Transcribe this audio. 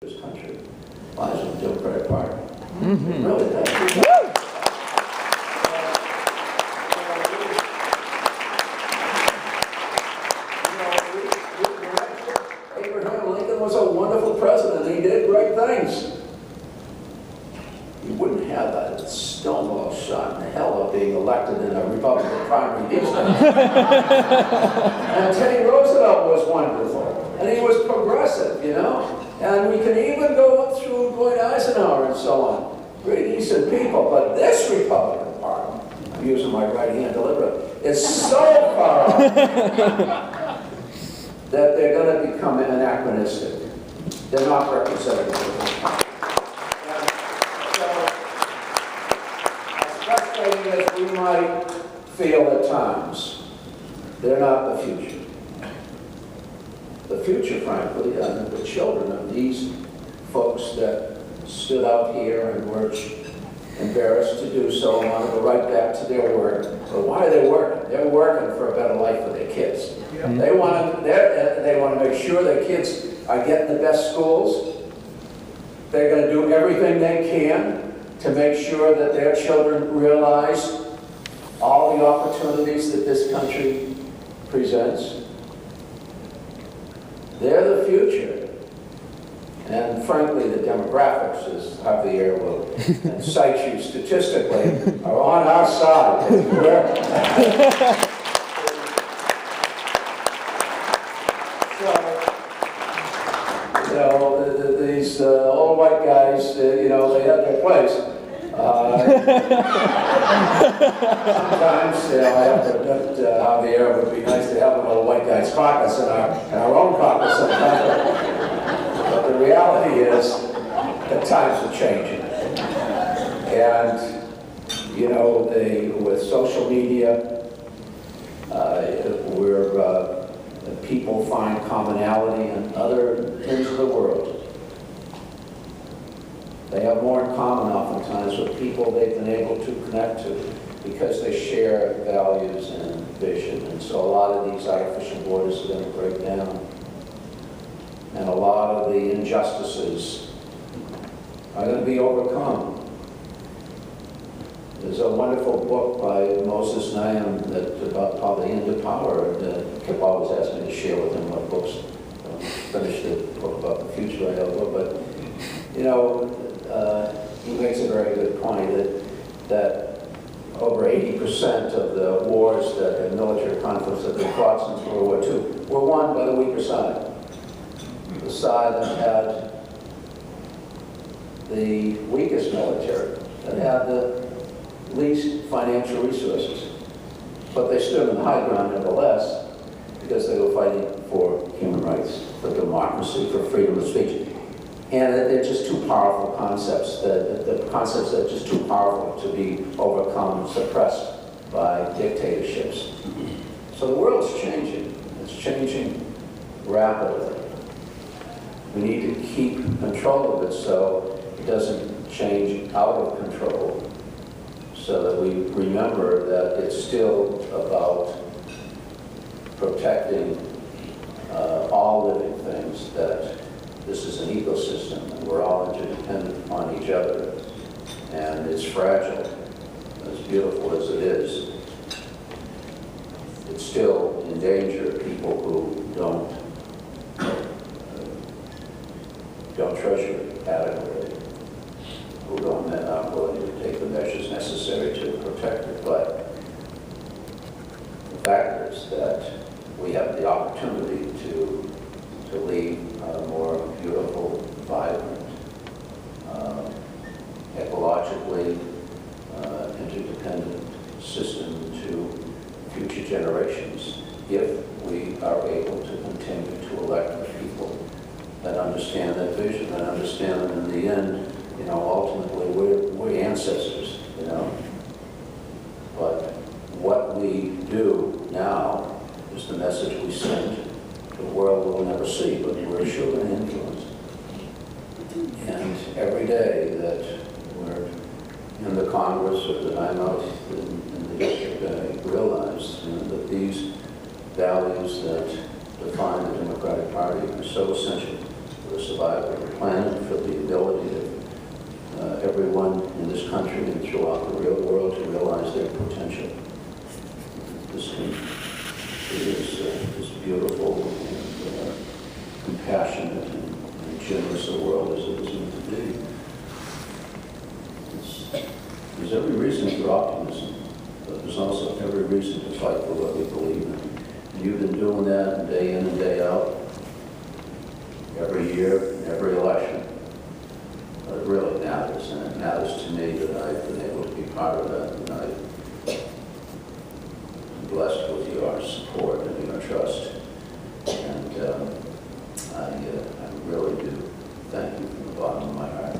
this country lies with the Democratic Party. Mm-hmm. Really, that's Abraham Lincoln was a wonderful president. He did great things. You wouldn't have that Stonewall shot in the hell of being elected in a Republican primary these days. And Teddy Roosevelt was wonderful. And he was progressive, you know. And we can even go up through Dwight Eisenhower and so on. Pretty decent people. But this Republican Party, I'm using my right hand deliberately, is so far off that they're going to become anachronistic. They're not representative of the country. As frustrating as we might feel at times, they're not the future. The future, frankly, and the children of these folks that stood out here and were embarrassed to do so and want to go right back to their work. But why are they working? They're working for a better life for their kids. Yeah. They want to make sure their kids are getting the best schools. They're going to do everything they can to make sure that their children realize all the opportunities that this country presents. They're the future. And frankly, the demographics, as Javier will cite you statistically, are on our side. So, these old white guys, they have their place. Sometimes, I have to admit, Javier, it would be nice to have a little white guys caucus in our own caucus sometimes. But the reality is that times are changing. And, with social media, where people find commonality in other ends of the world. They have more in common oftentimes with people they've been able to connect to because they share values and vision. And so a lot of these artificial borders are going to break down. And a lot of the injustices are going to be overcome. There's a wonderful book by Moses Naim called The End of Power. Kip always asks me to share with him what books. Finished the book about the future I have, but he makes a very good point that over 80% of the wars that have military conflicts that have been fought since World War II were won by the weaker side. The side that had the weakest military, that had the least financial resources. But they stood on the high ground nevertheless because they were fighting for human rights, for democracy, for freedom of speech. And they're just two powerful concepts, the concepts that are just too powerful to be overcome, suppressed by dictatorships. So the world's changing. It's changing rapidly. We need to keep control of it so it doesn't change out of control, so that we remember that it's still about protecting all living things, that this is an ecosystem and we're all interdependent upon each other, and it's fragile. As beautiful as it is, it's still in danger of people who don't treasure it adequately, who aren't willing to take the measures necessary to protect it. But the fact is that we have the opportunity to lead a more beautiful, vibrant, ecologically interdependent system to future generations if we are able to continue to elect the people that understand that vision, that understand that in the end, ultimately we're ancestors, But what we do now is the message we send. The world will never see, but we're sure going to influence. And every day that we're in the Congress or that I'm out in the district, I realize that these values that define the Democratic Party are so essential to the survival of the planet, for the ability of everyone in this country and throughout the real world to realize their potential. This is beautiful and compassionate and generous a world as it is meant to be. There's every reason for optimism, but there's also every reason to fight for what we believe in. And you've been doing that day in and day out, every year, in every election. But it really matters, and it matters to me that I've been able to be part of that, and I'm blessed with your support and your trust. And I really do thank you from the bottom of my heart.